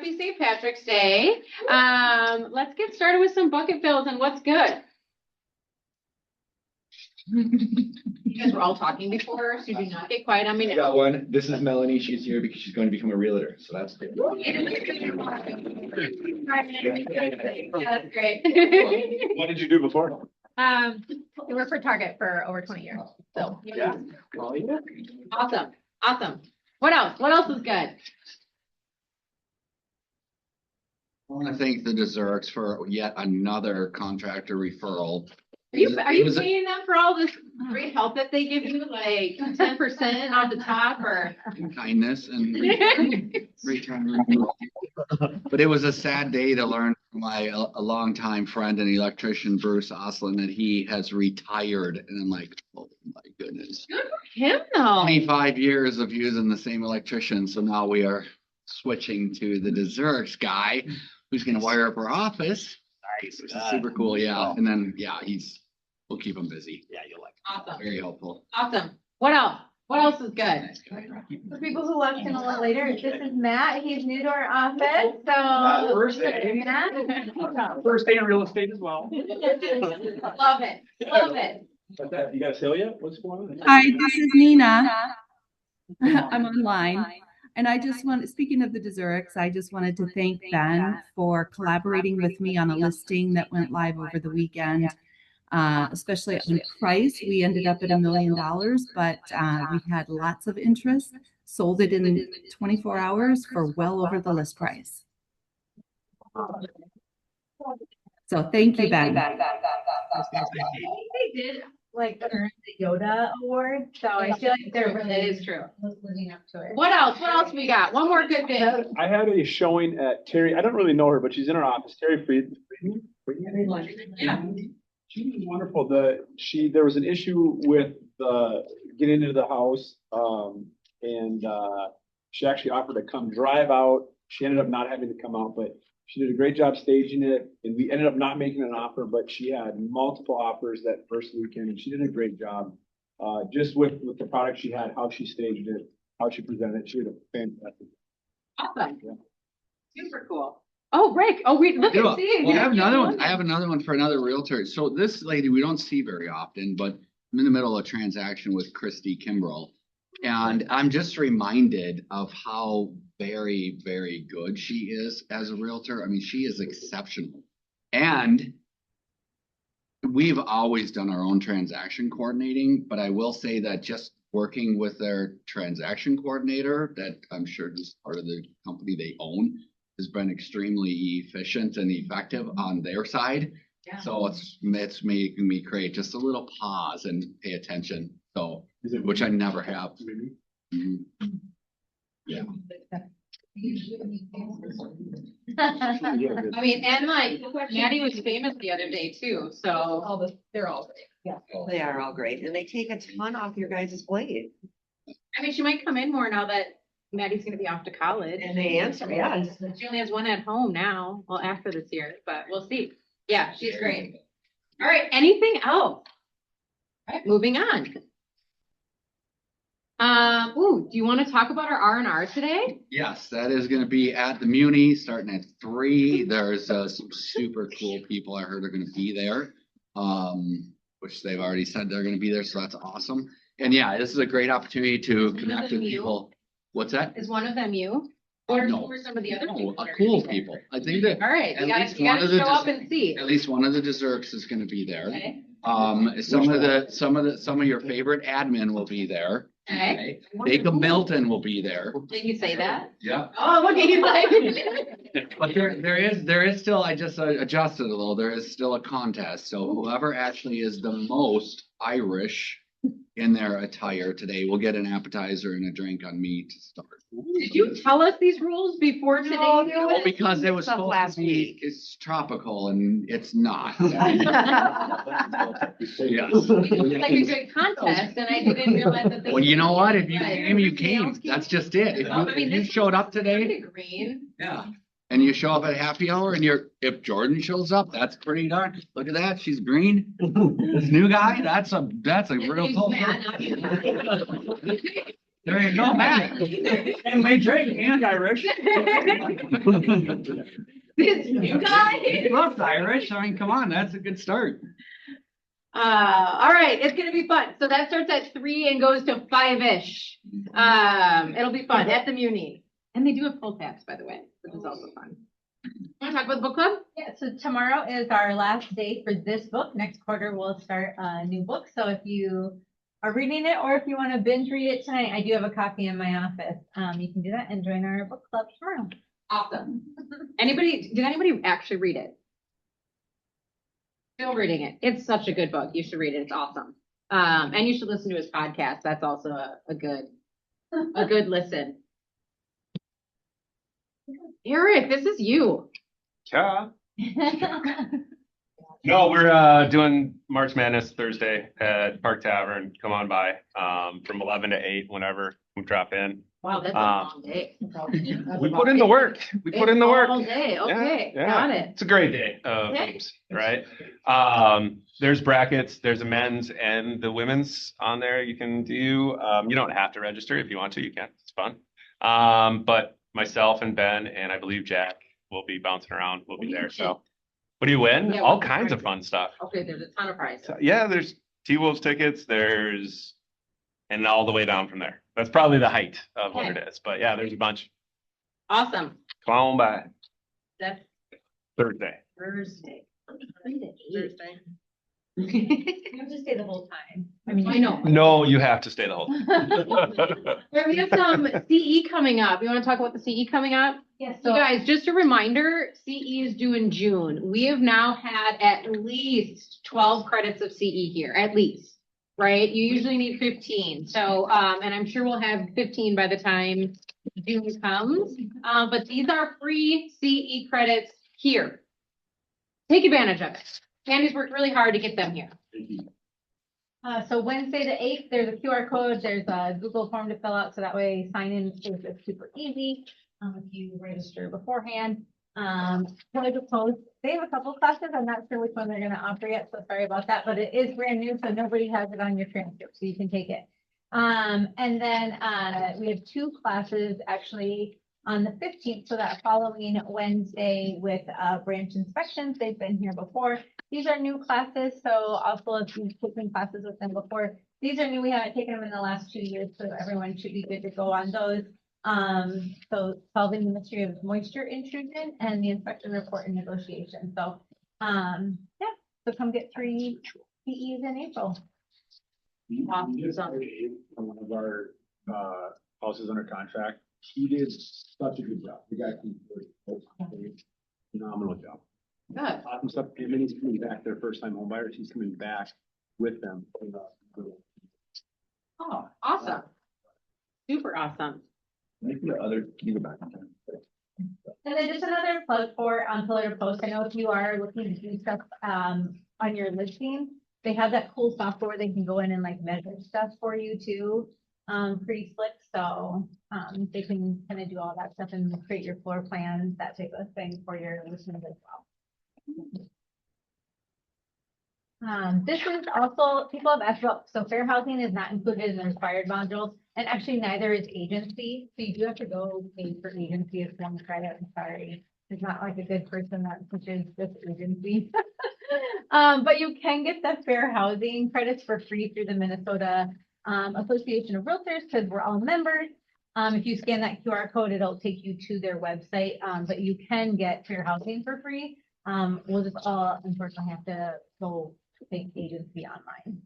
happy St. Patrick's Day. Let's get started with some bucket fills and what's good. You guys were all talking before, so do not get quiet on me I now. got one. This is Melanie. She's here because she's going to become a realtor. So that's good. Yeah, that's great. What did you do before? I worked for Target for over 20 years. So Yeah. awesome. Awesome. What else? What else is good? I want to thank the Desserts for yet another contractor referral. Are you It was a- paying them for all this great help that they give you, like 10% off the top, or? kindness and return. But it was a sad day to learn from a longtime friend and electrician, Bruce Oslin, that he has retired. And I'm like, oh my goodness. Good for him, though. 25 years of using the same electrician. So now we are switching to the Desserts guy who's going to wire up our office. Nice. Which is super cool. Yeah. And then, yeah, we'll keep him busy. Yeah, you'll like. Awesome. Very helpful. Awesome. What else? What else is good? For people who watched in a little later, this is Matt. He's new to our office, so. First day. Matt. First day in real estate as well. Love it. Love it. But that, you got a sale yet? What's going on? Hi, this is Nina. I'm online. And I just speaking of the Desserts, I just wanted to thank Ben for collaborating with me on a listing that went live over the weekend. Especially on price, we ended up at $1 million, but we had lots of interest, sold it in 24 hours for well over the list price. So thank you, Ben. They did like earn the Yoda award, so I feel like they're That really is true. living up to it. What else? What else we got? One more good thing. I had a showing at Terry. I don't really know her, but she's in our office. Terry Friedman. Yeah. She was wonderful. There was an issue with getting into the house. And she actually offered to come drive out. She ended up not having to come out, but she did a great job staging it. And we ended up not making an offer, but she had multiple offers that first weekend, and she did a great job. Just with the product she had, how she staged it, how she presented it. She did a fantastic. Awesome. Yeah. Super cool. Oh, Rick. Oh, look Yeah, and see. well, I have another one. I have another one for another realtor. So this lady we don't see very often, but I'm in the middle of a transaction with Christy Kimbrell. And I'm just reminded of how very, very good she is as a realtor. I mean, she is exceptional. And we've always done our own transaction coordinating, but I will say that just working with their transaction coordinator, that I'm sure is part of the company they own, has been extremely efficient and effective on their side. Yeah. So it's making me create just a little pause and pay attention. So, which I never have. Mhm. Yeah. I mean, and like Maddie was famous the other day too, so. They're all great. Yeah. They are all great, and they take a ton off your guys' plate. I mean, she might come in more now that Maddie's gonna be off to college. And they answer, yes. She only has one at home now, well, after this year, but we'll see. Yeah, she's great. All right, anything else? All right, moving on. Do you want to talk about our R&R today? Yes, that is going to be at the Muni starting at 3. There's some super cool people I heard are going to be there, which they've already said they're going to be there. So that's awesome. And yeah, this is a great opportunity to connect with people. What's that? Is one of them you? Or No. who are some of the other No, people? that are cool gonna be there? people. I think that All right, at you gotta, least you one gotta of the show up and see. at least one of the Desserts is going to be there. Okay. Some of your favorite admin will be there. Okay. Jacob Milton will be there. Did you say that? Yeah. Oh, look at you like. But there is still, I just adjusted a little, there is still a contest. So whoever actually is the most Irish in their attire today will get an appetizer and a drink on me to start. Did you tell us these rules before today? Well, because it was Stuff supposed last to be, week. it's tropical and it's not. Yes. It's like a good contest and I didn't realize that. Well, you know what? If you But came, you everybody else came. That's just it. If I you, mean, if you this showed up Pretty today, green. yeah. And you show up at happy hour and if Jordan shows up, that's pretty darn, look at that, she's green. This new guy, that's a His real name's tough. Matt, not you. There ain't no Matt. And they drink and Irish. This new guy. Loves Irish. I mean, come on, that's a good start. All right, it's gonna be fun. So that starts at 3 and goes to 5-ish. It'll be fun at the Muni. And they do have full taps, by the way, which is also fun. Want to talk about the book club? Yeah, so tomorrow is our last day for this book. Next quarter, we'll start a new book. So if you are reading it or if you want to binge read it tonight, I do have a copy in my office. You can do that and join our book club tomorrow. Awesome. Did anybody actually read it? Still reading it. It's such a good book. You should read it. It's awesome. And you should listen to his podcast. That's also a good listen. Eric, this is you. Yeah. No, we're doing March Madness Thursday at Park Tavern. Come on by from 11 to 8, whenever we drop in. Wow, that's a long day. We put in the work. We put in the work. All day. Okay, Yeah. got it. It's a great day of Okay. games, right? There's brackets. There's a men's and the women's on there. You can do. You don't have to register if you want to. You can. It's fun. But myself and Ben and I believe Jack will be bouncing around. We'll be there. So, what do you win? Yeah, All what's the kinds of prize? fun stuff. Okay, there's a ton of prizes. So, yeah, there's T-Wolves tickets. And all the way down from there. That's probably the height of what Okay. it is. But yeah, there's a bunch. Awesome. Come on by That's Thursday. Thursday. Thursday. You have to stay the whole time. I mean, I know. No, you have to stay the whole time. We have some CE coming up. You want to talk about the CE coming up? Yes, So so guys, just a reminder, CE is due in June. We have now had at least 12 credits of CE here, at least, right? You usually need 15. So, and I'm sure we'll have 15 by the time June comes. But these are free CE credits here. Take advantage of it. Candy's worked really hard to get them here. So Wednesday the 8th, there's a QR code, there's a Google form to fill out, so that way sign in is super easy. If you register beforehand. College of Post, they have a couple classes, I'm not sure which one they're gonna offer yet, so sorry about that, but it is brand new, so nobody has it on your transcript, so you can take it. And then, we have 2 classes actually on the 15th, so that following Wednesday with, branch inspections, they've been here before. These are new classes, so also if you've taken classes with them before, these are new, we haven't taken them in the last 2 years, so everyone should be good to go on those. So solving the mystery of moisture intrusion and the inspection report and negotiation, so, yeah, so come get 3 CEs in April. Awesome. One of our, houses under contract, he did such a good job. The guy did a phenomenal job. Good. Awesome stuff. And then he's coming back, their first time home buyers, he's coming back with them. Oh, awesome. Super awesome. Maybe the other, you go back in time. And then just another plug for Pillar to Post. I know if you are looking to do stuff on your listing, they have that cool software. They can go in and like measure stuff for you too. Pretty slick. So they can kind of do all that stuff and create your floor plans, that type of thing for your listings as well. This is also, people have asked about, so fair housing is not included in the required modules, and actually neither is agency. So you do have to go pay for agency as one credit. I'm sorry. There's not like a good person that teaches this agency. But you can get the fair housing credits for free through the Minnesota Association of Realtors, because we're all members. If you scan that QR code, it'll take you to their website, but you can get fair housing for free. We'll just all unfortunately have to go take agency online.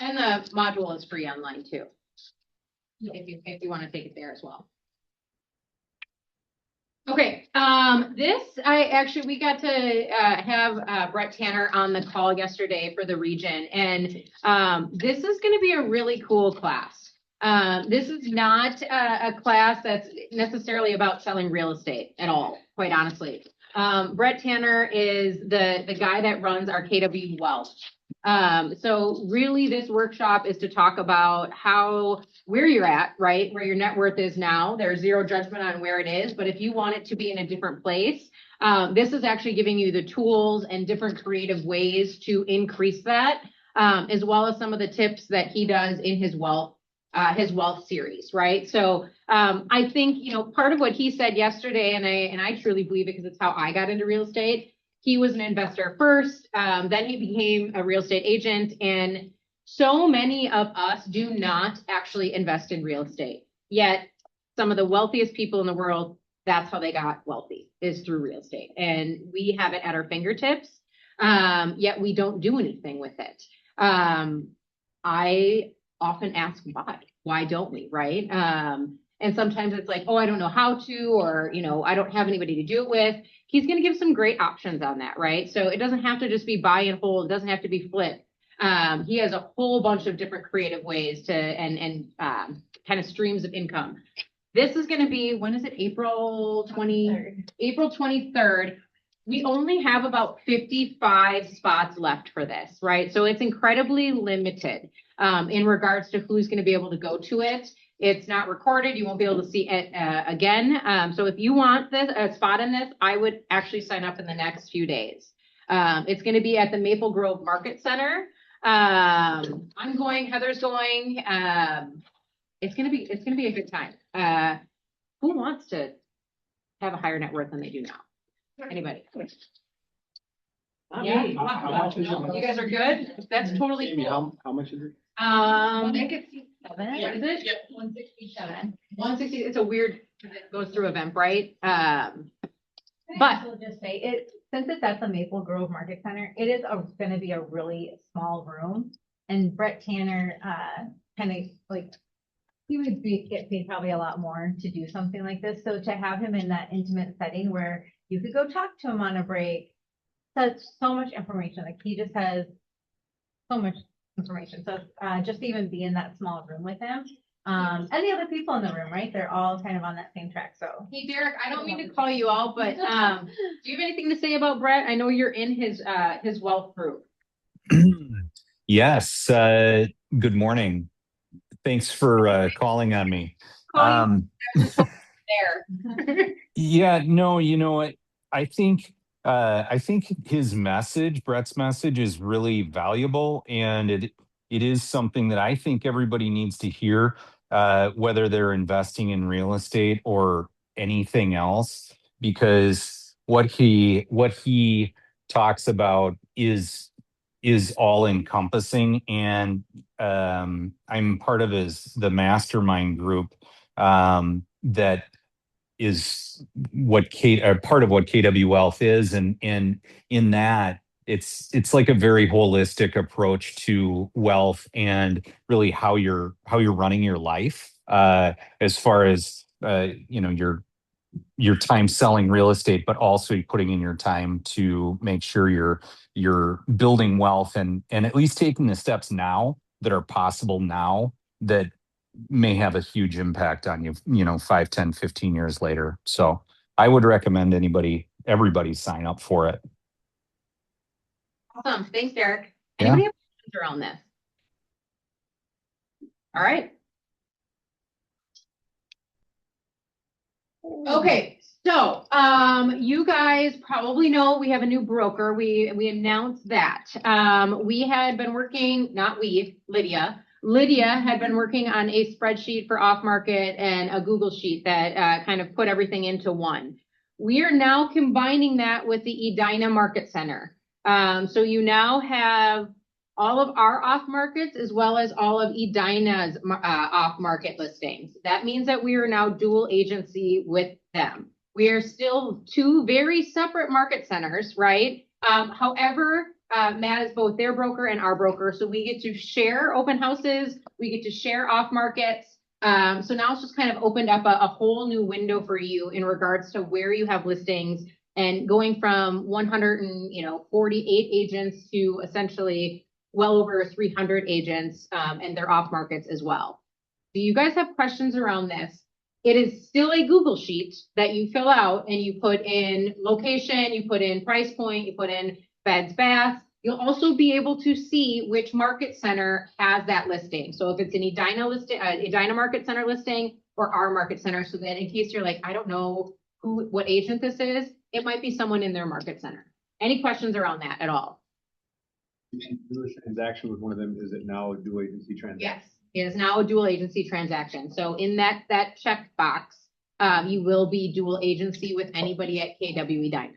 And the module is free online too. If you want to take it there as well. Okay, we got to have Brett Tanner on the call yesterday for the region, and this is going to be a really cool class. This is not a class that's necessarily about selling real estate at all, quite honestly. Brett Tanner is the guy that runs our KW Wealth. So really this workshop is to talk about where you're at, right? Where your net worth is now. There's zero judgment on where it is, but if you want it to be in a different place, this is actually giving you the tools and different creative ways to increase that, as well as some of the tips that he does in his wealth his wealth series, right? So I think, you know, part of what he said yesterday, and I truly believe it because it's how I got into real estate. He was an investor first, then he became a real estate agent, and so many of us do not actually invest in real estate. Yet some of the wealthiest people in the world, that's how they got wealthy, is through real estate. And we have it at our fingertips, yet we don't do anything with it. I often ask why don't we, right? And sometimes it's like, oh, I don't know how to, or, you know, I don't have anybody to do it with. He's going to give some great options on that, right? So it doesn't have to just be buy and hold. It doesn't have to be flip. He has a whole bunch of different creative ways to, and kind of streams of income. This is going to be, when is it? April 23rd. We only have about 55 spots left for this, right? So it's incredibly limited in regards to who's going to be able to go to it. It's not recorded. You won't be able to see it again. So if you want a spot in this, I would actually sign up in the next few days. It's going to be at the Maple Grove Market Center. I'm going, Heather's going. It's going to be a good time. Who wants to have a higher net worth than they do now? Anybody? Yeah. How much is it? You guys are good? That's totally Amy, cool. how much is it? 167. What is it? 167. 160. It's a weird, it goes through Eventbrite. But But- I'll just say it, since it's at the Maple Grove Market Center, it is going to be a really small room. And Brett Tanner, kind of like, he would get paid probably a lot more to do something like this. So to have him in that intimate setting where you could go talk to him on a break, so much information. Like he just has so much information. So just to even be in that small room with him, and the other people in the room, right? They're all kind of on that same track. So Hey, Derek, I don't mean to call you out, but do you have anything to say about Brett? I know you're in his wealth group. Yes, good morning. Thanks for calling on me. There. Yeah, no, you know what? I think his message, Brett's message, is really valuable, and it is something that I think everybody needs to hear, whether they're investing in real estate or anything else, because what he talks about is all encompassing. And I'm part of the mastermind group that is part of what KW Wealth is, and in that it's like a very holistic approach to wealth and really how you're running your life, as far as you know, your time selling real estate, but also putting in your time to make sure you're building wealth, and at least taking the steps now that are possible now that may have a huge impact on you, you know, 5, 10, 15 years later. So I would recommend everybody sign up for it. Awesome. Thanks, Derek. Yeah. Anybody have questions around this? All right. Okay, so you guys probably know we have a new broker. We announced that. We had been working, Lydia had been working on a spreadsheet for off market and a Google sheet that kind of put everything into one. We are now combining that with the Edina Market Center. So you now have all of our off markets as well as all of Edina's off market listings. That means that we are now dual agency with them. We are still two very separate market centers, right? However, Matt is both their broker and our broker. So we get to share open houses. We get to share off markets. So now it's just kind of opened up a whole new window for you in regards to where you have listings, and going from 148 agents to essentially well over 300 agents and their off markets as well. Do you guys have questions around this? It is still a Google sheet that you fill out and you put in location, you put in price point, you put in beds, baths. You'll also be able to see which market center has that listing. So if it's an Edina Market Center listing or our market center, so that in case you're like, I don't know what agent this is, it might be someone in their market center. Any questions around that at all? Do a transaction with one of them, is it now a dual agency transaction? Yes. It is now a dual agency transaction. So in that check box, you will be dual agency with anybody at KWE Dyna.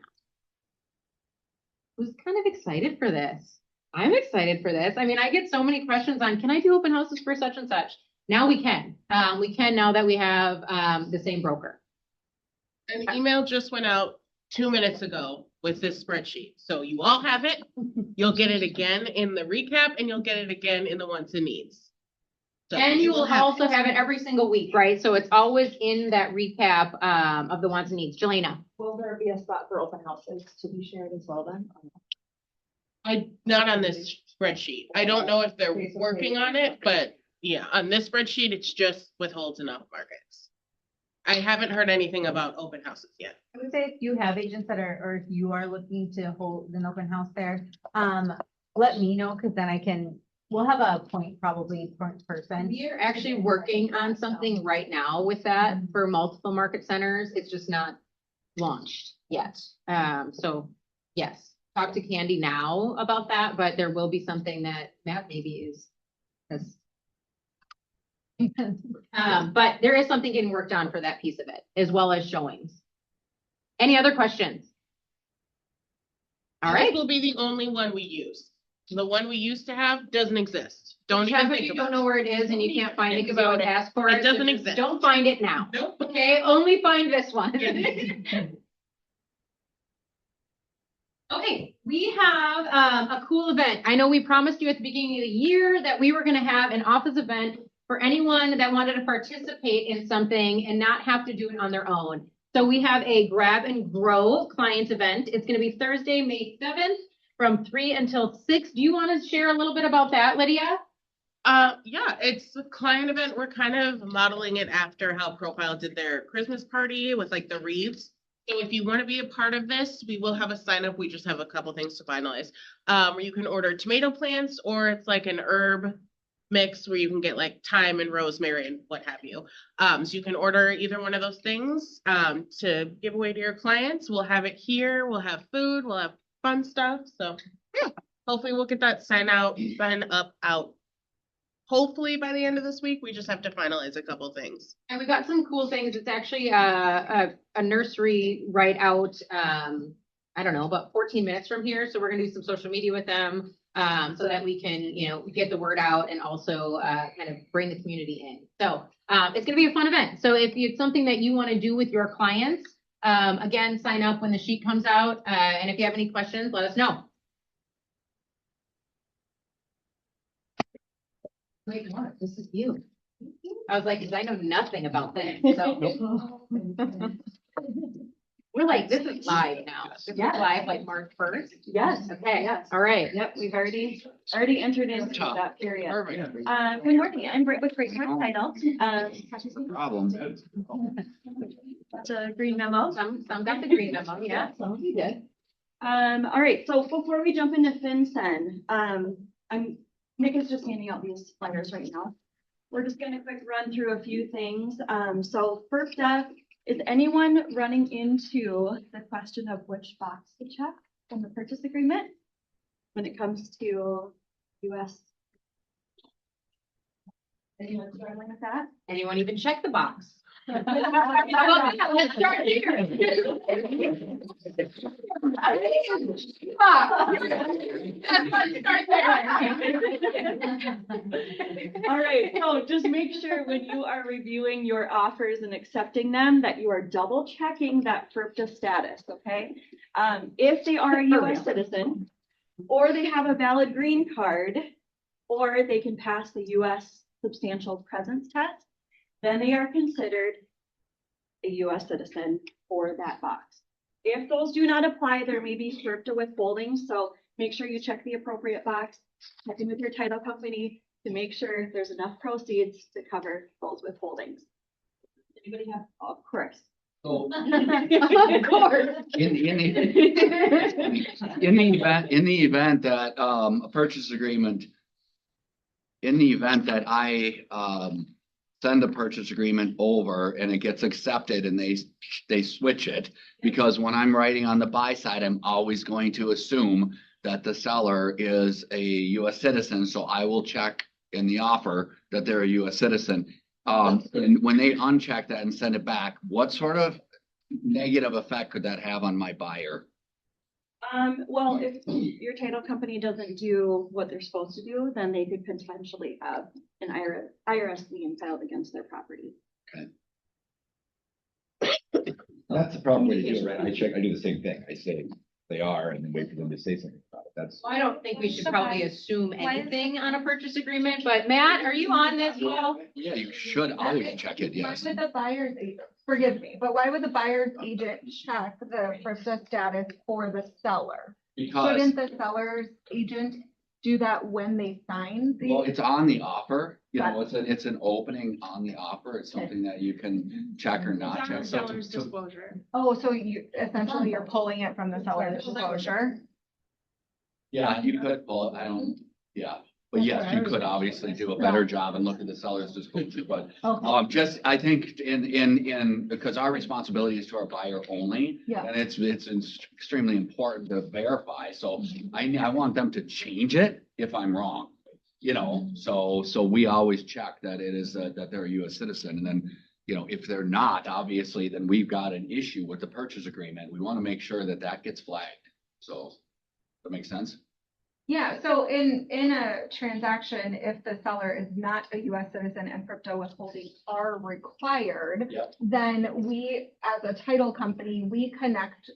Who's kind of excited for this? I'm excited for this. I mean, I get so many questions on, can I do open houses for such and such? Now we can. We can now that we have the same broker. An email just went out 2 minutes ago with this spreadsheet. So you all have it. You'll get it again in the recap and you'll get it again in the wants and needs. So And you will also have it every single week, right? So it's always in that recap of the wants and needs. Jelena. Will there be a spot for open houses to be shared as well then? Not on this spreadsheet. I don't know if they're Okay, so working on it, but yeah, on this spreadsheet, it's just withholds and off markets. I haven't heard anything about open houses yet. I would say if you have agents that are, or if you are looking to hold an open house there, let me know, because then we'll have a point person. We are actually working on something right now with that for multiple market centers. It's just not launched yet. So yes, talk to Candy now about that, but there will be something that Matt maybe has. But there is something getting worked on for that piece of it, as well as showings. Any other questions? All right. This will be the only one we use. The one we used to have doesn't exist. Don't Check even if think you about don't it. know where it is and you can't find it Think because you about would it. ask for It it. so doesn't just exist. Don't find it now. Nope. Okay, only find this one. Okay, we have a cool event. I know we promised you at the beginning of the year that we were going to have an office event for anyone that wanted to participate in something and not have to do it on their own. So we have a grab and grow client event. It's going to be Thursday, May 7th from 3 until 6. Do you want to share a little bit about that, Lydia? Yeah, it's a client event. We're kind of modeling it after how Profile did their Christmas party with like the wreaths. So if you want to be a part of this, we will have a sign up. We just have a couple things to finalize. Where you can order tomato plants, or it's like an herb mix where you can get like thyme and rosemary and what have you. So you can order either one of those things to give away to your clients. We'll have it here. We'll have food. We'll have fun stuff. So yeah, hopefully we'll get that sign out hopefully by the end of this week. We just have to finalize a couple things. And we got some cool things. It's actually a nursery right out, I don't know, about 14 minutes from here. So we're gonna do some social media with them so that we can, get the word out and also kind of bring the community in. So it's gonna be a fun event. So if it's something that you wanna do with your clients, again, sign up when the sheet comes out. And if you have any questions, let us know. Wait, what? This is you. I was like, because I know nothing about this. So we're like, this is live now. This is live like March 1st. Yes. Okay. Yes. All right. Yep, we've already entered into that period. Perfect. Good morning, I'm Britt with Great Park Title. Problem. That's a green memo. Some got the green memo, yeah. Some of you did. All right, so before we jump into FinCEN, Nick is just handing out these flyers right now. We're just gonna quick run through a few things. So first up, is anyone running into the question of which box to check from the purchase agreement when it comes to US? Anyone struggling with that? Anyone even check the box? Well, yeah, let's start here. All right, so just make sure when you are reviewing your offers and accepting them, that you are double checking that FERPTA status, okay? If they are a US citizen, or they have a valid green card, or they can pass the US substantial presence test, then they are considered a US citizen for that box. If those do not apply, there may be FERPTA withholding, so make sure you check the appropriate box, check in with your title company to make sure there's enough proceeds to cover those withholdings. Anybody have, of course. So Of course. in the event that a purchase agreement, in the event that I send the purchase agreement over and it gets accepted and they switch it, because when I'm writing on the buy side, I'm always going to assume that the seller is a US citizen, so I will check in the offer that they're a US citizen. And when they uncheck that and send it back, what sort of negative effect could that have on my buyer? Well, if your title company doesn't do what they're supposed to do, then they could potentially have an IRS lien filed against their property. That's the problem way to do it, right? I do the same thing. I say they are and then wait for them to say something about it. That's. I don't think we should probably assume anything on a purchase agreement, but Matt, are you on this call? Yeah, you should always check it, yes. Why would the buyer's agent, forgive me, but why would the buyer's agent check the FRPTA status for the seller? Because, Shouldn't the seller's agent do that when they sign well, the? it's on the offer, you know, it's an opening on the offer. It's something that you can check or not check. So to- Seller's disclosure. Oh, so you, essentially you're pulling it from the seller's disclosure? Yeah, you could pull it, I don't, yeah, but yes, you could obviously do a better job and look at the seller's disclosure, but Okay, just, I think in, because our responsibility is to our buyer only. yeah, And it's extremely important to verify, so I want them to change it if I'm wrong. You know, so we always check that it is, that they're a US citizen, and then, you know, if they're not, obviously, then we've got an issue with the purchase agreement. We want to make sure that that gets flagged, so. That makes sense? yeah, so in a transaction, if the seller is not a US citizen and FRPTA withholdings are required, Yep. then we, as a title company, we connect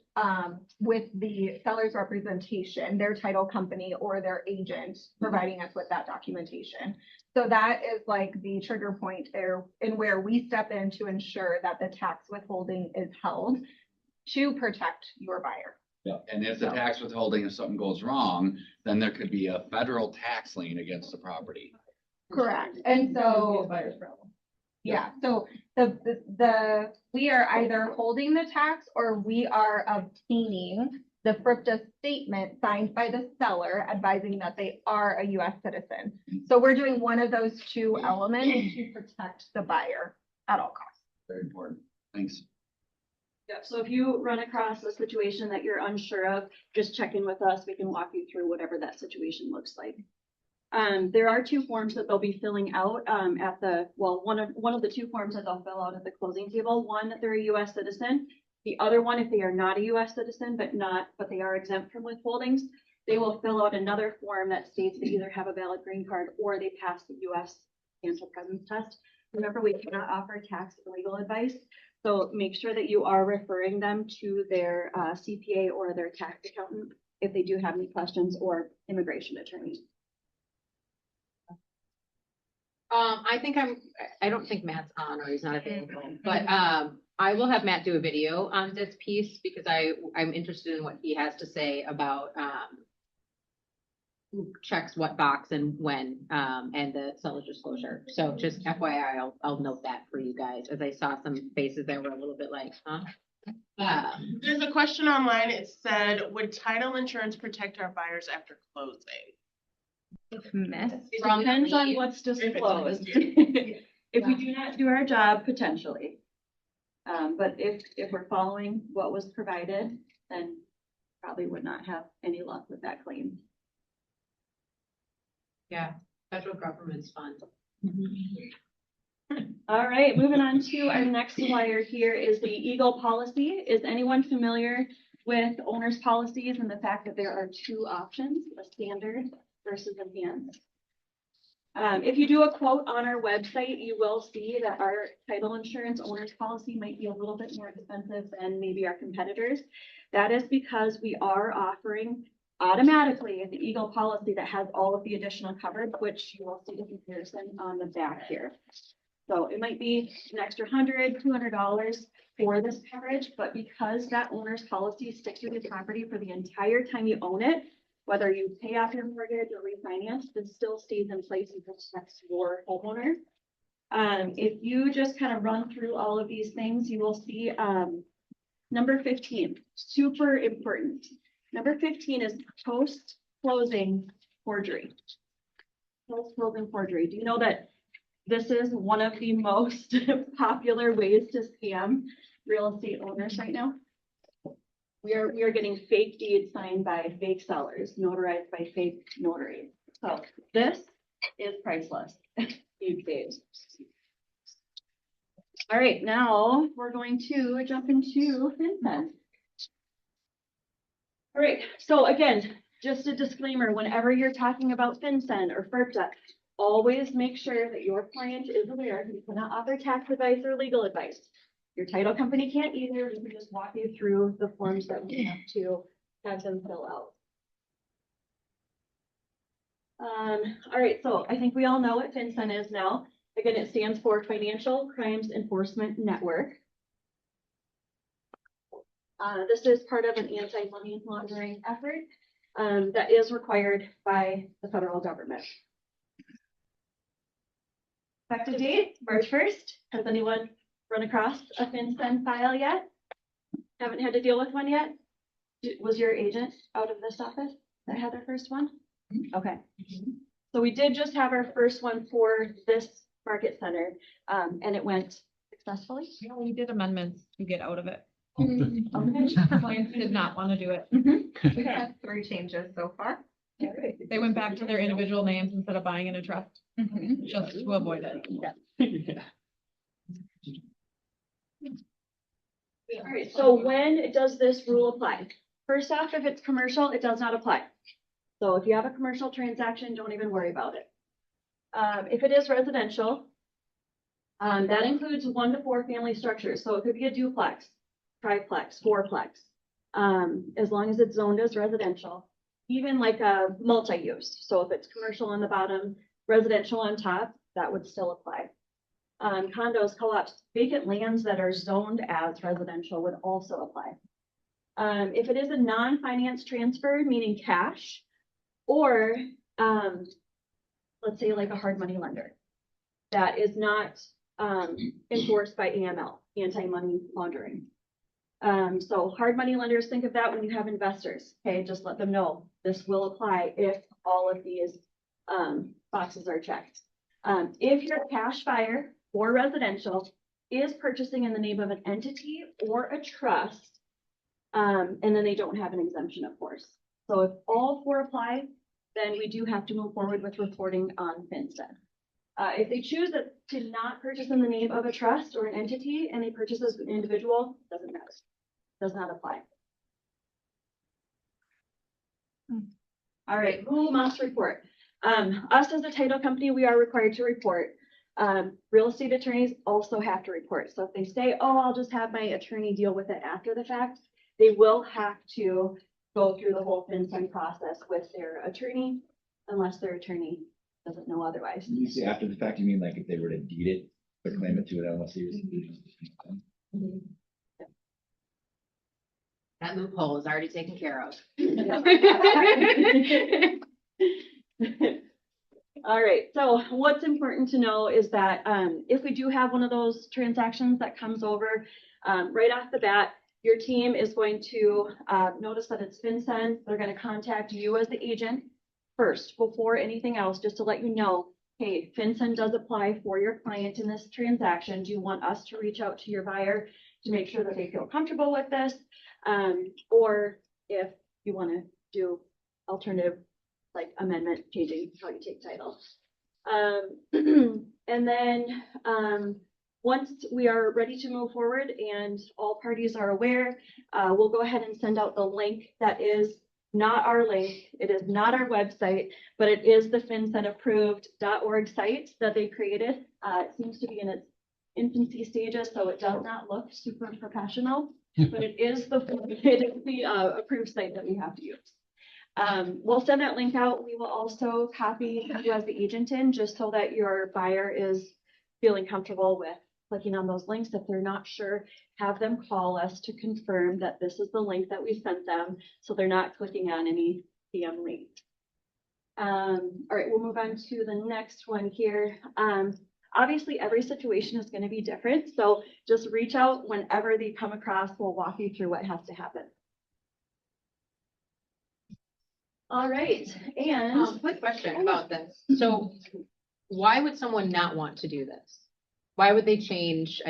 with the seller's representation, their title company or their agent, providing us with that documentation. So that is like the trigger point there in where we step in to ensure that the tax withholding is held to protect your buyer. Yeah, and if the tax withholding, if something goes wrong, then there could be a federal tax lien against the property. Correct, and so. Yeah, so we are either holding the tax or we are obtaining the FRPTA statement signed by the seller advising that they are a US citizen. So we're doing one of those two elements to protect the buyer at all costs. Very important. Thanks. Yeah, so if you run across a situation that you're unsure of, just check in with us. We can walk you through whatever that situation looks like. There are two forms that they'll be filling out one of the two forms that they'll fill out at the closing table. One, that they're a US citizen. The other one, if they are not a US citizen, but they are exempt from withholdings, they will fill out another form that states they either have a valid green card or they pass the US financial presence test. Remember, we cannot offer tax or legal advice. So make sure that you are referring them to their CPA or their tax accountant if they do have any questions, or immigration attorney. I don't think Matt's on or he's not available, but I will have Matt do a video on this piece because I'm interested in what he has to say about who checks what box and when, and the seller's disclosure. So just FYI, I'll note that for you guys, as I saw some faces that were a little bit like, huh? There's a question online. It said, would title insurance protect our buyers after closing? It depends on what's disclosed. If we do not do our job, potentially. But if we're following what was provided, then probably would not have any luck with that claim. Yeah, federal government's fun. All right, moving on to our next flyer here is the Eagle policy. Is anyone familiar with owner's policies and the fact that there are two options, a standard versus enhanced? If you do a quote on our website, you will see that our title insurance owner's policy might be a little bit more expensive than maybe our competitors. That is because we are offering automatically the Eagle policy that has all of the additional coverage, which you will see the comparison on the back here. So it might be an extra $100, $200 for this coverage, but because that owner's policy sticks with your property for the entire time you own it, whether you pay off your mortgage or refinance, this still stays in place and protects your homeowner. If you just kind of run through all of these things, you will see number 15, super important. Number 15 is post-closing forgery. Post-closing forgery. Do you know that this is one of the most popular ways to scam real estate owners right now? We are getting fake deeds signed by fake sellers, notarized by fake notaries. So this is priceless these days. All right, now we're going to jump into FinCEN. All right, so again, just a disclaimer, whenever you're talking about FinCEN or FERPTA, always make sure that your client is aware you cannot offer tax advice or legal advice. Your title company can't either. We can just walk you through the forms that we have to have them fill out. All right, so I think we all know what FinCEN is now. Again, it stands for Financial Crimes Enforcement Network. This is part of an anti-money laundering effort that is required by the federal government. Effective date, March 1st. Has anyone run across a FinCEN file yet? Haven't had to deal with one yet? Was your agent out of this office that had their first one? Okay. So we did just have our first one for this market center, and it went successfully. Yeah, we did amendments to get out of it. Okay. Clients did not want to do it. We've had 3 changes so far. They went back to their individual names instead of buying in a trust, just to avoid it. All right, so when does this rule apply? First off, if it's commercial, it does not apply. So if you have a commercial transaction, don't even worry about it. If it is residential, that includes 1 to 4 family structures. So it could be a duplex, triplex, fourplex, as long as it's zoned as residential, even like a multi-use. So if it's commercial on the bottom, residential on top, that would still apply. Condos, co-ops, vacant lands that are zoned as residential would also apply. If it is a non-finance transfer, meaning cash, or let's say like a hard money lender that is not enforced by AML, anti-money laundering. So hard money lenders, think of that when you have investors. Okay, just let them know this will apply if all of these boxes are checked. If your cash buyer or residential is purchasing in the name of an entity or a trust, and then they don't have an exemption, of course. So if all 4 apply, then we do have to move forward with reporting on FinCEN. If they choose to not purchase in the name of a trust or an entity and they purchase as an individual, doesn't matter, does not apply. All right, who must report? Us as a title company, we are required to report. Real estate attorneys also have to report. So if they say, oh, I'll just have my attorney deal with it after the fact, they will have to go through the whole FinCEN process with their attorney, unless their attorney doesn't know otherwise. You say after the fact, you mean like if they were to deed it, or claim it to an LLC or something? That loophole is already taken care of. All right, so what's important to know is that if we do have one of those transactions that comes over, right off the bat, your team is going to notice that it's FinCEN. They're going to contact you as the agent first before anything else, just to let you know, hey, FinCEN does apply for your client in this transaction. Do you want us to reach out to your buyer to make sure that they feel comfortable with this? Or if you want to do alternative like amendment, changing how you take title. And then once we are ready to move forward and all parties are aware, we'll go ahead and send out the link that is not our link. It is not our website, but it is the FinCENapproved.org site that they created. It seems to be in its infancy stages, so it does not look super professional, but it is the approved site that we have to use. We'll send that link out. We will also copy you as the agent in, just so that your buyer is feeling comfortable with clicking on those links. If they're not sure, have them call us to confirm that this is the link that we sent them, so they're not clicking on any DM link. All right, we'll move on to the next one here. Obviously, every situation is going to be different, so just reach out whenever they come across. We'll walk you through what has to happen. All right, and Quick question about this. So why would someone not want to do this? Why would they change?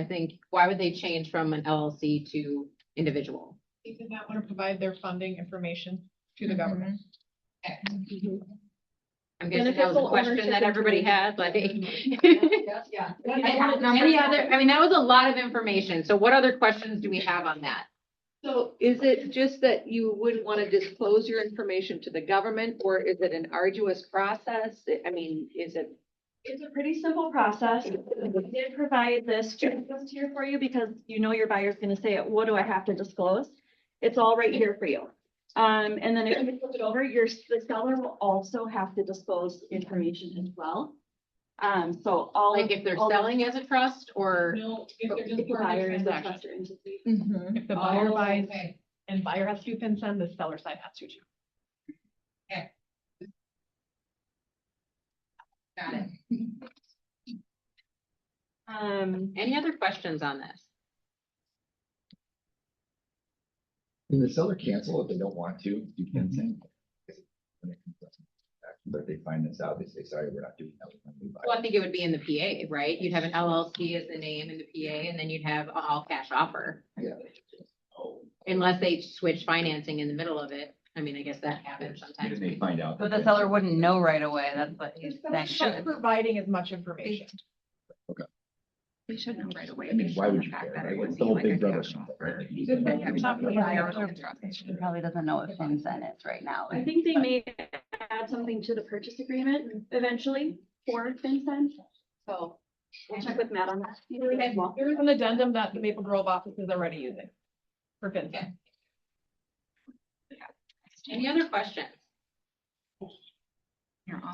Why would they change from an LLC to individual? They did not want to provide their funding information to the government. I'm guessing that was a Beneficial question ownership that everybody information. had, like. Yeah. Any other, I mean, that was a lot of information. So what other questions do we have on that? So is it just that you wouldn't want to disclose your information to the government, or is it an arduous process? I mean, is it? It's a pretty simple process. We did provide this checklist here for you because you know your buyer's gonna say, what do I have to disclose? It's all right here for you. And then if you look it over, the seller will also have to disclose information as well. So all. Like if they're selling as a trust or? No, if they're If just the part of the buyer is a transaction. trust or entity. If the buyer Oh, buys okay. and buyer has to consent, the seller side has to too. Got it. Any other questions on this? Can the seller cancel if they don't want to? You can say. But if they find this out, they say, sorry, we're not doing that. Well, I think it would be in the PA, right? You'd have an LLC as the name in the PA, and then you'd have an all cash offer. Yeah. Unless they switch financing in the middle of it. I mean, I guess that happens sometimes. Then they find out. But the seller wouldn't know right away, that's what that should. Providing as much information. They should know right away. I mean, why would you care, right? It's the whole big brother. stuff, right? He probably doesn't know what FinCEN is right now. I think they may add something to the purchase agreement eventually for FinCEN. So we'll check with Matt on that. There's an addendum that the Maple Grove office is already using for FinCEN. Any other questions?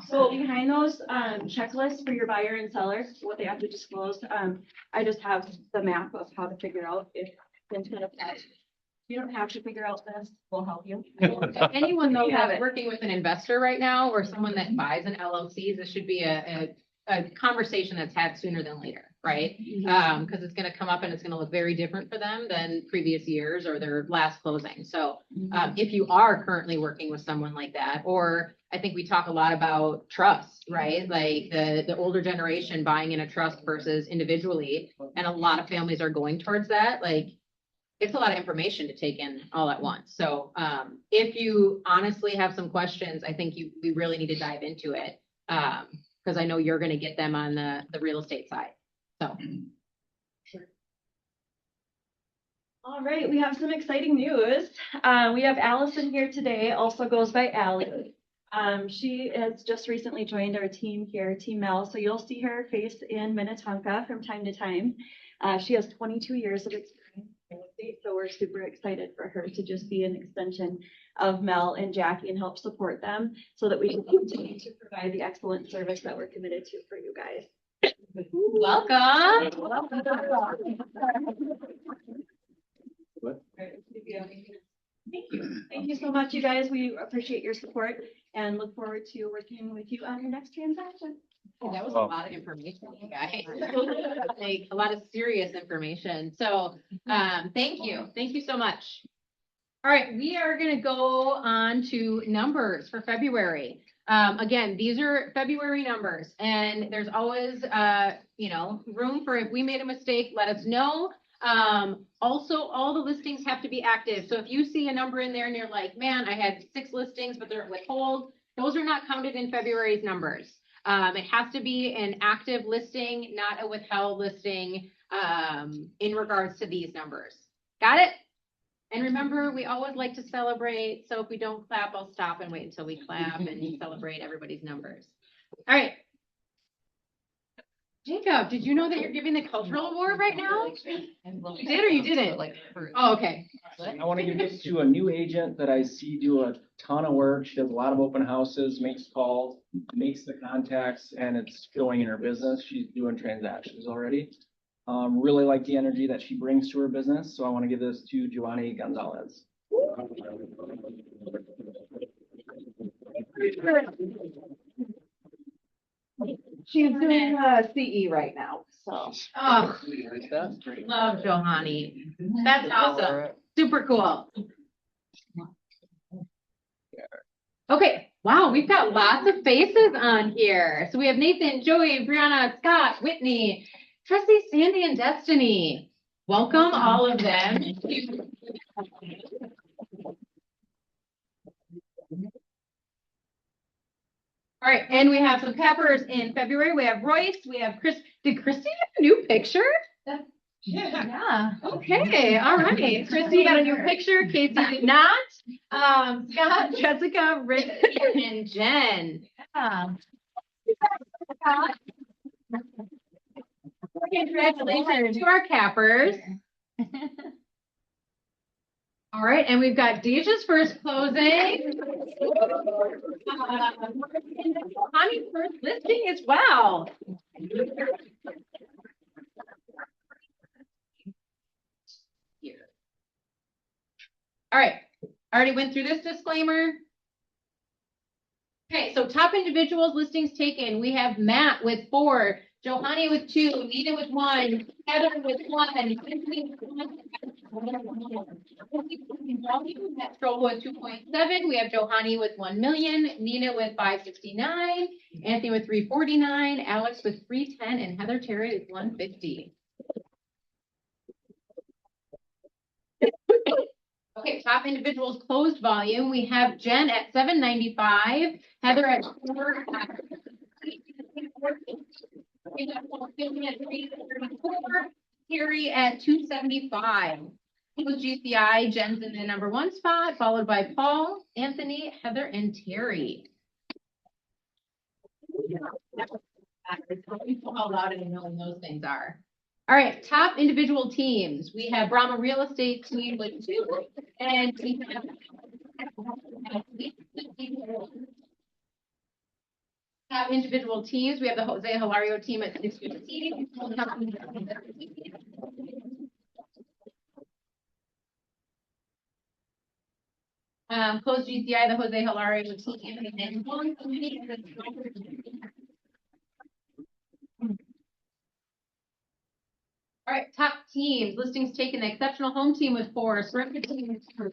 So behind those checklists for your buyer and seller, what they have to disclose, I just have the map of how to figure out if FinCEN applies. You don't have to figure out this, we'll help you. Anyone though You have that's it. working with an investor right now or someone that buys an LLC, this should be a conversation that's had sooner than later, right? Because it's gonna come up and it's gonna look very different for them than previous years or their last closing. So if you are currently working with someone like that, or I think we talk a lot about trust, right? Like the older generation buying in a trust versus individually, and a lot of families are going towards that, like it's a lot of information to take in all at once. So if you honestly have some questions, I think we really need to dive into it. Because I know you're gonna get them on the real estate side, so. All right, we have some exciting news. We have Allison here today, also goes by Allie. She has just recently joined our team here, Team Mel, so you'll see her face in Minnetonka from time to time. She has 22 years of experience in real estate, so we're super excited for her to just be an extension of Mel and Jackie and help support them so that we can continue to provide the excellent service that we're committed to for you guys. Welcome. Thank you so much, you guys. We appreciate your support and look forward to working with you on your next transaction. That was a lot of information, you guys. Like a lot of serious information. So, thank you. Thank you so much. All right, we are gonna go on to numbers for February. Again, these are February numbers and there's always, room for if we made a mistake, let us know. Also, all the listings have to be active. So if you see a number in there and you're like, man, I had 6 listings, but they're withhold, those are not counted in February's numbers. It has to be an active listing, not a withheld listing, in regards to these numbers. Got it? And remember, we always like to celebrate. So if we don't clap, I'll stop and wait until we clap and celebrate everybody's numbers. All right. Jacob, did you know that you're giving the cultural award right now? You did or you didn't? Oh, okay. I want to give this to a new agent that I see do a ton of work. She does a lot of open houses, makes calls, makes the contacts, and it's going in her business. She's doing transactions already. Really like the energy that she brings to her business, so I want to give this to Giovanni Gonzalez. She's doing CE right now, so. Oh, love Johanny. That's awesome. Super cool. Okay, wow, we've got lots of faces on here. So we have Nathan, Joey, Brianna, Scott, Whitney, Trustee Sandy, and Destiny. Welcome, all of them. All right, and we have some peppers in February. We have Royce, we have Chris. Did Christy have a new picture? Yeah. Okay, all right. Christy got a new picture. Casey did not. Scott, Jessica, Rick, and Jen. Congratulations to our cappers. All right, and we've got Deja's first closing. Honey's first listing as well. Here. All right, I already went through this disclaimer. Okay, so top individuals listings taken. We have Matt with 4, Johanny with 2, Nita with 1, Heather with 1, Matt Stroll with 2.7. We have Johanny with 1 million, Nina with 569, Anthony with 349, Alex with 310, and Heather Terry with 150. Okay, top individuals closed volume. We have Jen at 795, Heather at 4, Terry at 275. With GCI, Jen's in the number 1 spot, followed by Paul, Anthony, Heather, and Terry. How loud and annoying those things are. All right, top individual teams. We have Brahma Real Estate team with 2, and we have top individual teams. We have the Jose Hilario team at 615. Closed GCI, the Jose Hilario team, and all right, top teams, listings taken, the Exceptional Home team with 4, Surrender team with 2,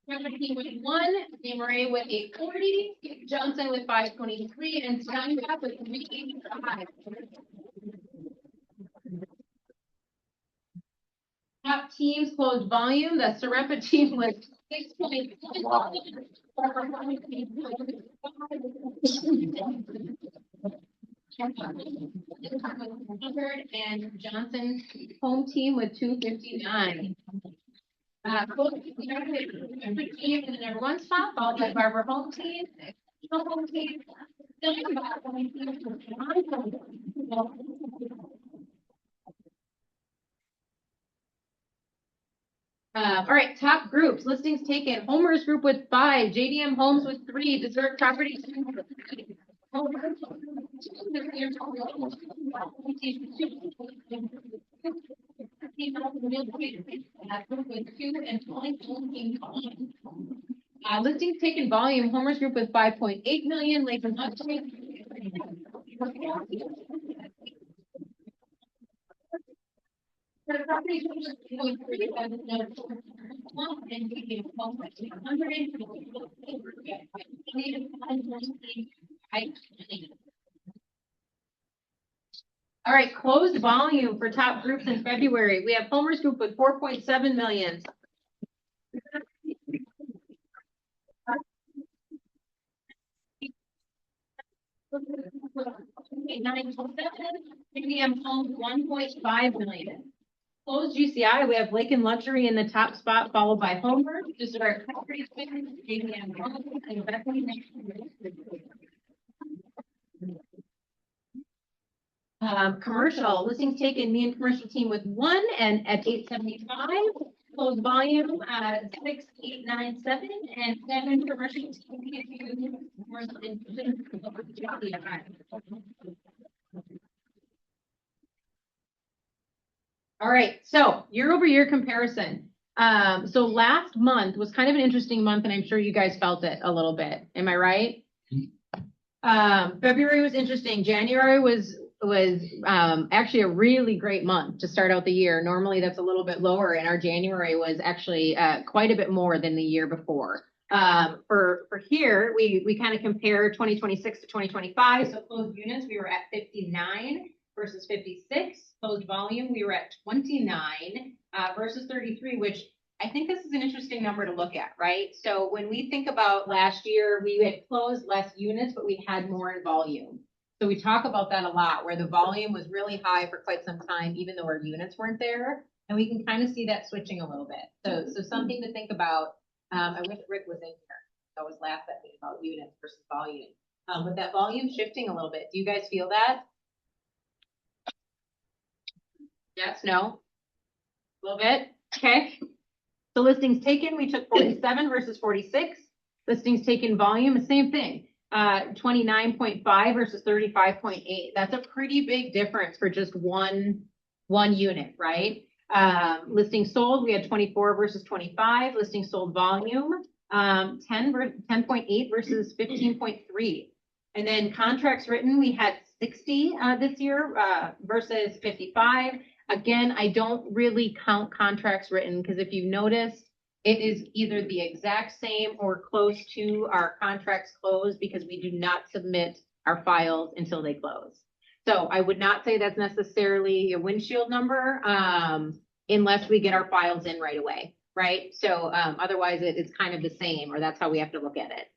Surrender team with 1, Marie with 840, Johnson with 523, and Steinbach with 385. Top teams closed volume, the Sarepta team with 6.5. And Johnson home team with 259. Team in the number 1 spot, followed by Barbara home team. Home team. All right, top groups, listings taken. Homer's group with 5, JDM Homes with 3, Desert Properties. Listings taken volume, Homer's group with 5.8 million, Lakeland. All right, closed volume for top groups in February. We have Homer's group with 4.7 million. JDM Homes 1.5 million. Closed GCI, we have Lake and Luxury in the top spot, followed by Homer, Desert Properties, JDM Homes, and Bethany. Commercial, listings taken, me and commercial team with 1 and at 875. Closed volume, 6897, and 7 commercial team. All right, so year-over-year comparison. So last month was kind of an interesting month, and I'm sure you guys felt it a little bit. Am I right? February was interesting. January was actually a really great month to start out the year. Normally that's a little bit lower, and our January was actually quite a bit more than the year before. For here, we kind of compare 2026 to 2025. So closed units, we were at 59. versus 56. Closed volume, we were at 29 versus 33, which I think this is an interesting number to look at, right? So when we think about last year, we had closed less units, but we had more in volume. So we talk about that a lot, where the volume was really high for quite some time, even though our units weren't there. And we can kind of see that switching a little bit. So something to think about. I wish Rick was in here. I always laugh at me about units versus volume. With that volume shifting a little bit, do you guys feel that? Yes, no? A little bit? Okay. So listings taken, we took 47 versus 46. Listings taken volume, the same thing. 29.5 versus 35.8. That's a pretty big difference for just one unit, right? Listings sold, we had 24 versus 25. Listings sold volume, 10.8 versus 15.3. And then contracts written, we had 60 this year versus 55. Again, I don't really count contracts written because if you notice, it is either the exact same or close to our contracts closed because we do not submit our files until they close. So I would not say that's necessarily a windshield number unless we get our files in right away, right? So otherwise it's kind of the same, or that's how we have to look at it.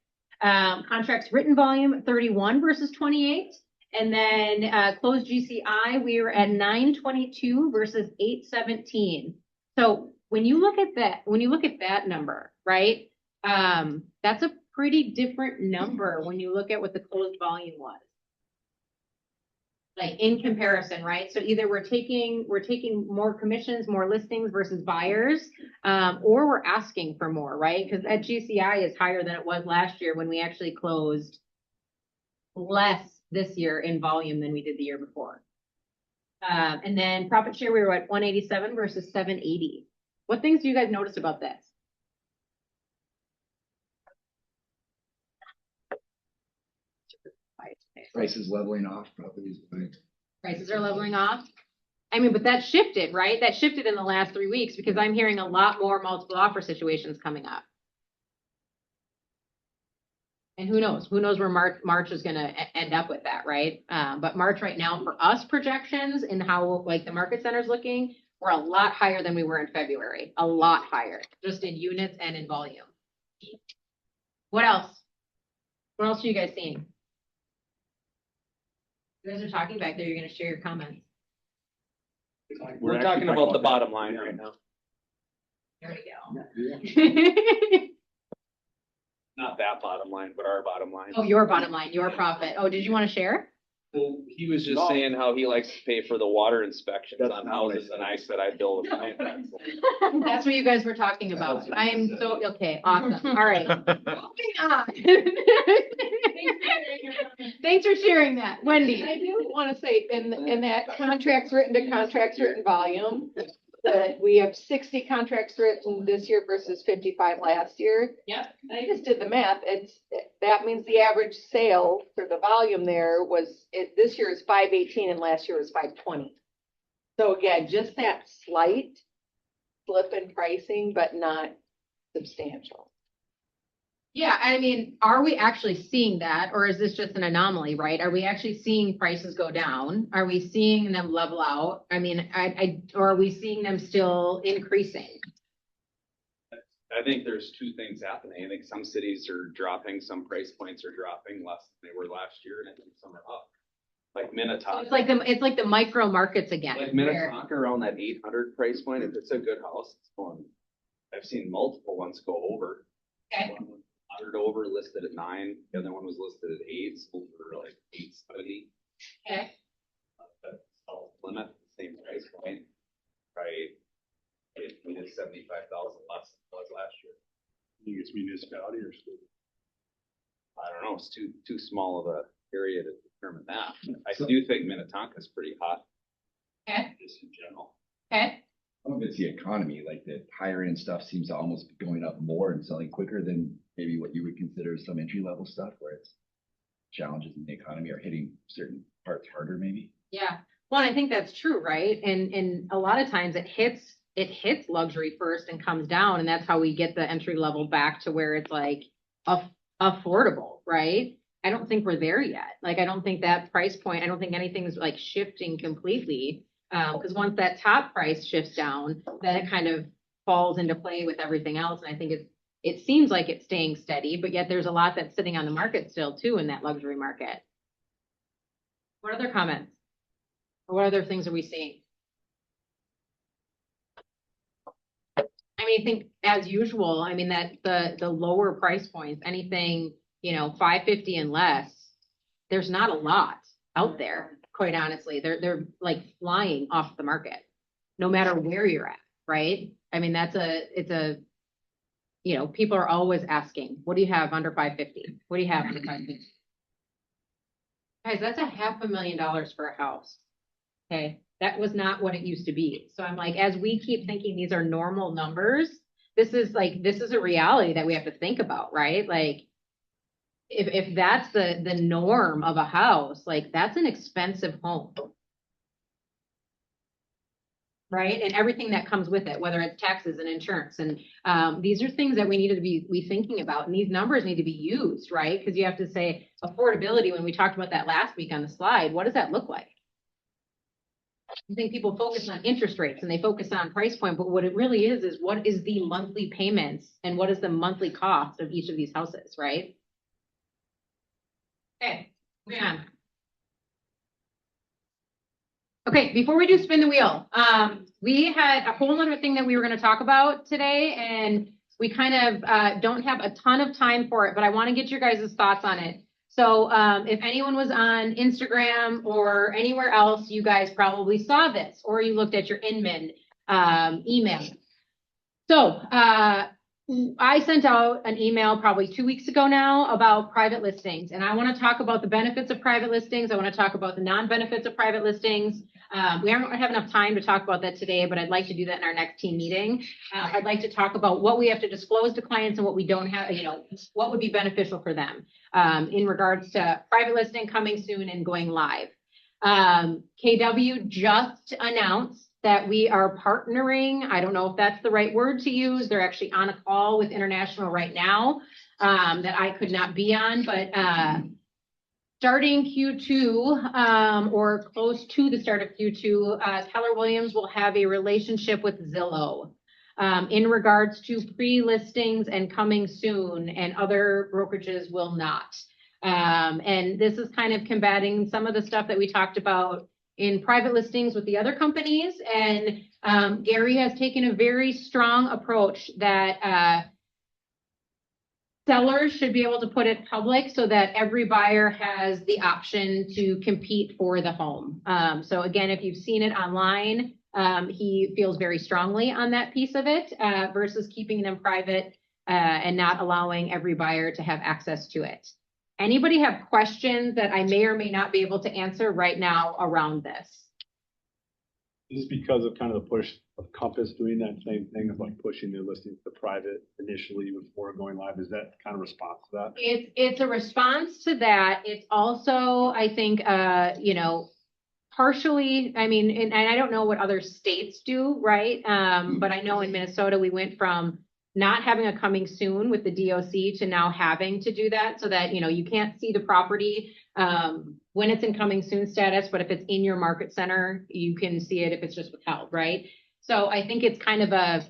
Contracts written volume 31 versus 28. And then closed GCI, we were at 922 versus 817. So when you look at that number, right? That's a pretty different number when you look at what the closed volume was. Like in comparison, right? So either we're taking more commissions, more listings versus buyers, or we're asking for more, right? Because that GCI is higher than it was last year when we actually closed less this year in volume than we did the year before. And then profit share, we were at 187 versus 780. What things do you guys notice about this? Prices leveling off, properties. Prices are leveling off. I mean, but that shifted, right? That shifted in the last 3 weeks because I'm hearing a lot more multiple offer situations coming up. And who knows where March is going to end up with that, right? But March right now for us projections and how like the market center's looking, we're a lot higher than we were in February, a lot higher, just in units and in volume. What else? What else are you guys seeing? You guys are talking back there. You're going to share your comments. We're talking about the bottom line right now. There we go. Not that bottom line, but our bottom line. Oh, your bottom line, your profit. Oh, did you want to share? Well, he was just saying how he likes to pay for the water inspections on houses, and I said I'd build a plant. That's what you guys were talking about. I am so, okay, awesome. All right. Moving on. Thanks for sharing that. Wendy. I do want to say in that contracts written to contracts written volume, that we have 60 contracts written this year versus 55 last year. Yep. I just did the math. That means the average sale for the volume there was this year is 518 and last year was 520. So again, just that slight flip in pricing, but not substantial. Yeah, I mean, are we actually seeing that, or is this just an anomaly, right? Are we actually seeing prices go down? Are we seeing them level out? I mean, or are we seeing them still increasing? I think there's two things happening. I think some cities are dropping, some price points are dropping less than they were last year, and I think some are up. Like Minnetonka. So it's like the micro markets again. Like Minnetonka around that 800 price point. If it's a good house, it's going. I've seen multiple ones go over. Okay. 100 over, listed at 9. The other one was listed at 8, sold for like 870. Okay. That's all limit, same price point. Right. It needed 75,000 less than it was last year. You think it's municipality or school? I don't know. It's too small of a area to determine that. I do think Minnetonka's pretty hot. Okay. Just in general. Okay. Some of it's the economy, like the higher end stuff seems to almost be going up more and selling quicker than maybe what you would consider some entry level stuff where it's challenges in the economy are hitting certain parts harder maybe. Yeah. Well, I think that's true, right? And a lot of times it hits luxury first and comes down, and that's how we get the entry level back to where it's like affordable, right? I don't think we're there yet. Like, I don't think that price point, I don't think anything's like shifting completely. Because once that top price shifts down, then it kind of falls into play with everything else. And I think it seems like it's staying steady, but yet there's a lot that's sitting on the market still too in that luxury market. What other comments? Or what other things are we seeing? I mean, I think as usual, I mean, that the lower price points, anything, $550 and less, there's not a lot out there, quite honestly. They're like flying off the market, no matter where you're at, right? I mean, people are always asking, what do you have under 550? What do you have under 550? Guys, that's $500,000 for a house. Okay. That was not what it used to be. So I'm like, as we keep thinking these are normal numbers, this is a reality that we have to think about, right? Like, if that's the norm of a house, like that's an expensive home. Right? And everything that comes with it, whether it's taxes and insurance. And these are things that we need to be thinking about. And these numbers need to be used, right? Because you have to say affordability, when we talked about that last week on the slide, what does that look like? I think people focus on interest rates and they focus on price point, but what it really is what is the monthly payments and what is the monthly cost of each of these houses, right? Okay, moving on. Okay, before we do spin the wheel, we had a whole other thing that we were going to talk about today, and we kind of don't have a ton of time for it, but I want to get your guys' thoughts on it. So if anyone was on Instagram or anywhere else, you guys probably saw this, or you looked at your Inman email. So I sent out an email probably 2 weeks ago now about private listings, and I want to talk about the benefits of private listings. I want to talk about the non-benefits of private listings. We don't have enough time to talk about that today, but I'd like to do that in our next team meeting. I'd like to talk about what we have to disclose to clients and what we don't have, what would be beneficial for them in regards to private listing coming soon and going live. KW just announced that we are partnering. I don't know if that's the right word to use. They're actually on a call with International right now that I could not be on, but starting Q2 or close to the start of Q2, Keller Williams will have a relationship with Zillow in regards to pre-listings and coming soon, and other brokerages will not. And this is kind of combating some of the stuff that we talked about in private listings with the other companies. And Gary has taken a very strong approach that sellers should be able to put it public so that every buyer has the option to compete for the home. So again, if you've seen it online, he feels very strongly on that piece of it versus keeping them private and not allowing every buyer to have access to it. Anybody have questions that I may or may not be able to answer right now around this? Just because of kind of the push of Compass doing that same thing of like pushing their listings to private initially before going live, is that kind of response to that? It's a response to that. It's also, I think, partially, I mean, and I don't know what other states do, right? But I know in Minnesota, we went from not having a coming soon with the DOC to now having to do that so that, you can't see the property when it's in coming soon status, but if it's in your market center, you can see it if it's just withheld, right? So I think it's kind of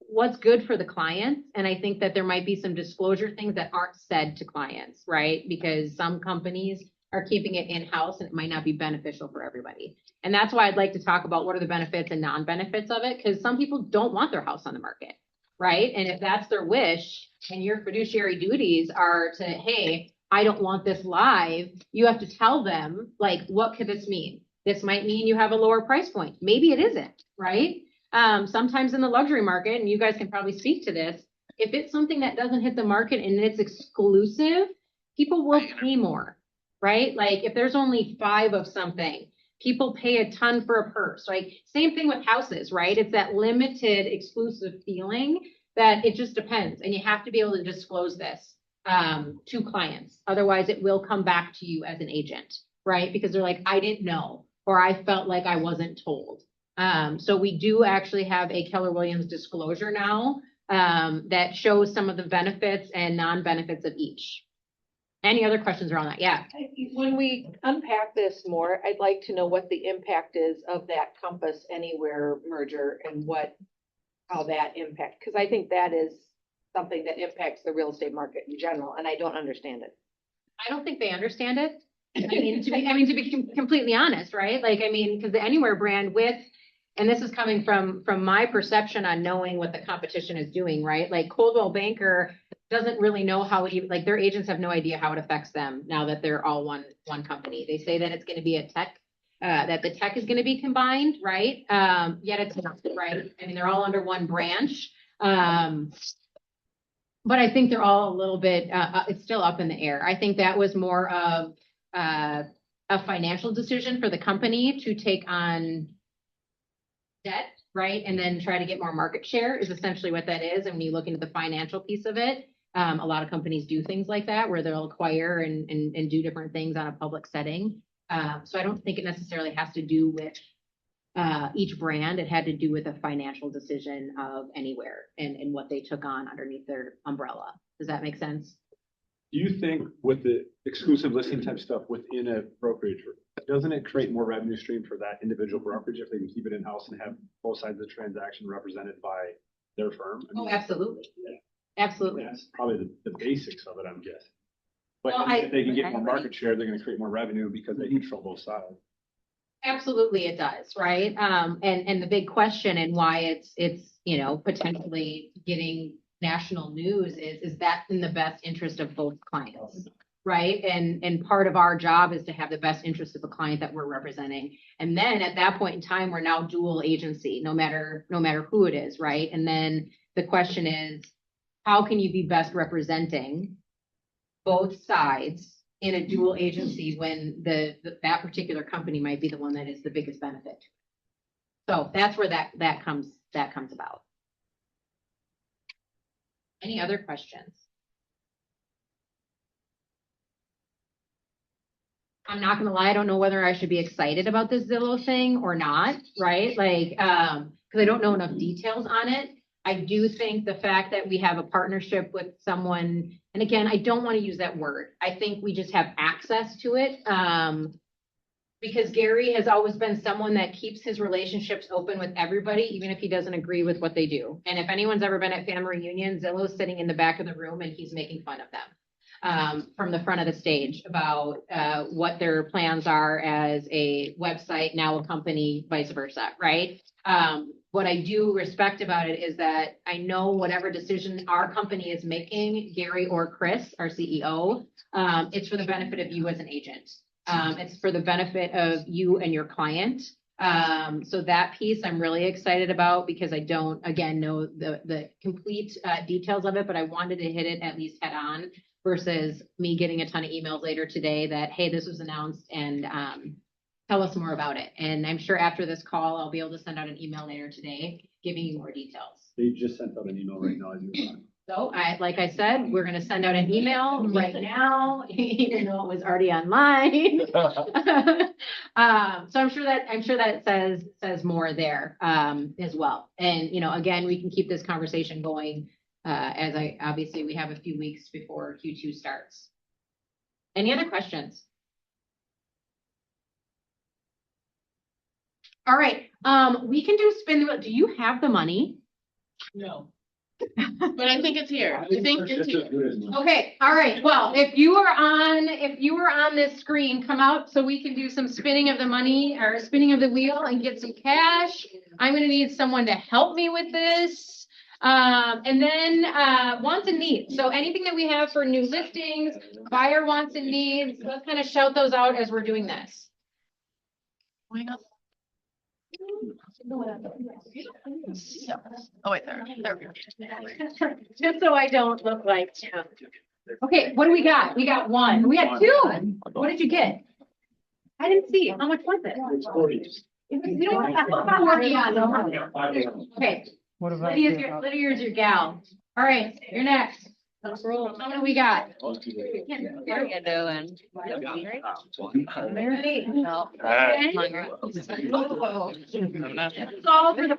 what's good for the clients. And I think that there might be some disclosure things that aren't said to clients, right? Because some companies are keeping it in-house and it might not be beneficial for everybody. And that's why I'd like to talk about what are the benefits and non-benefits of it, because some people don't want their house on the market, right? And if that's their wish and your fiduciary duties are to, hey, I don't want this live, you have to tell them, like, what could this mean? This might mean you have a lower price point. Maybe it isn't, right? Sometimes in the luxury market, and you guys can probably speak to this, if it's something that doesn't hit the market and it's exclusive, people will pay more, right? Like if there's only 5 of something, people pay a ton for a purse, right? Same thing with houses, right? It's that limited exclusive feeling that it just depends. And you have to be able to disclose this to clients. Otherwise it will come back to you as an agent, right? Because they're like, I didn't know, or I felt like I wasn't told. So we do actually have a Keller Williams disclosure now that shows some of the benefits and non-benefits of each. Any other questions around that? Yeah. When we unpack this more, I'd like to know what the impact is of that Compass Anywhere merger and how that impact, because I think that is something that impacts the real estate market in general, and I don't understand it. I don't think they understand it. To be completely honest, right? Like, I mean, because the Anywhere brand and this is coming from my perception on knowing what the competition is doing, right? Like Coldwell Banker doesn't really know how like their agents have no idea how it affects them now that they're all one company. They say that it's going to be a tech, that the tech is going to be combined, right? Yet it's not, right? I mean, they're all under one branch. But I think they're all a little bit, it's still up in the air. I think that was more of a financial decision for the company to take on debt, right? And then try to get more market share is essentially what that is. And when you look into the financial piece of it, a lot of companies do things like that where they'll acquire and do different things on a public setting. So I don't think it necessarily has to do with each brand. It had to do with a financial decision of Anywhere and what they took on underneath their umbrella. Does that make sense? Do you think with the exclusive listing type stuff within a brokerage, doesn't it create more revenue stream for that individual brokerage if they can keep it in-house and have both sides of the transaction represented by their firm? I mean, Absolutely. Yeah. Absolutely. That's probably the basics of it, I'm guessing. But Well, if they can get more market share, they're gonna create more revenue because they control both sides. Absolutely it does, right? And the big question and why it's, potentially getting national news is that in the best interest of both clients, right? And part of our job is to have the best interest of the client that we're representing. And then at that point in time, we're now dual agency, no matter who it is, right? And then the question is, how can you be best representing both sides in a dual agency when that particular company might be the one that is the biggest benefit? So that's where that comes about. Any other questions? I'm not gonna lie, I don't know whether I should be excited about this Zillow thing or not, right? Like, because I don't know enough details on it. I do think the fact that we have a partnership with someone, and again, I don't want to use that word. I think we just have access to it. Because Gary has always been someone that keeps his relationships open with everybody, even if he doesn't agree with what they do. And if anyone's ever been at family reunion, Zillow's sitting in the back of the room and he's making fun of them from the front of the stage about what their plans are as a website, now a company, vice versa, right? What I do respect about it is that I know whatever decision our company is making, Gary or Chris, our CEO, it's for the benefit of you as an agent. It's for the benefit of you and your client. So that piece I'm really excited about because I don't, again, know the complete details of it, but I wanted to hit it at least head on versus me getting a ton of emails later today that, hey, this was announced and tell us more about it. And I'm sure after this call, I'll be able to send out an email later today giving you more details. They just sent out an email right now. So like I said, we're going to send out an email right now, even though it was already online. So I'm sure that it says more there as well. And, again, we can keep this conversation going as obviously we have a few weeks before Q2 starts. Any other questions? All right. We can do spin the wheel. Do you have the money? No. But I think it's here. I think it's here. Okay, all right. Well, if you are on this screen, come out so we can do some spinning of the money or spinning of the wheel and get some cash. I'm gonna need someone to help me with this. And then wants and needs. So anything that we have for new listings, buyer wants and needs, let's kind of shout those out as we're doing this. Oh, wait, there we go. Just so I don't look like, Okay, what do we got? We got one. We got two. What did you get? I didn't see. How much was it? It's 40. You don't have 40 on them. Okay. Lydia's your gal. All right, you're next. Let's roll. How many we got? What are you doing? Ready? No. Okay. Hungry. That's all for the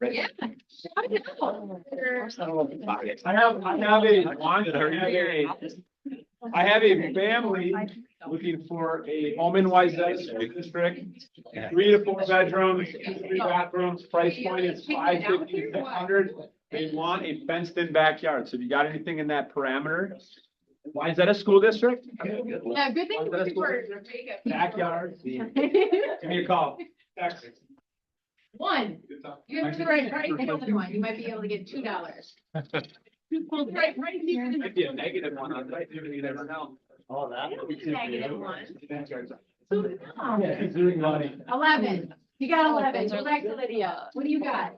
Yeah. I have a family looking for a home in Wayzata School District, 3 to 4 bedrooms, 3 bathrooms, price point is 550 to 600. They want a fenced in backyard, so if you got anything in that parameter? Wayzata School District? Yeah, good thing we were. Backyard, give me a call. Text. One, you have to write the other one, you might be able to get $2. Right here. Might be a negative one on that, you never know. Oh, that. Negative one. Yeah, he's doing money. 11, you got 11, go back to Lydia, what do you got?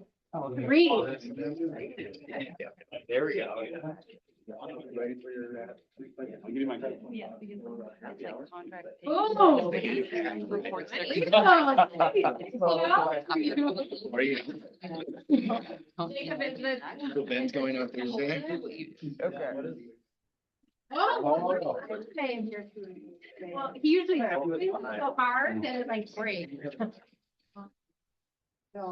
3. There we go. Ready for your, I'll give you my. Oh. Ben's going on Thursday. Oh. Well, he usually so hard that it like breaks.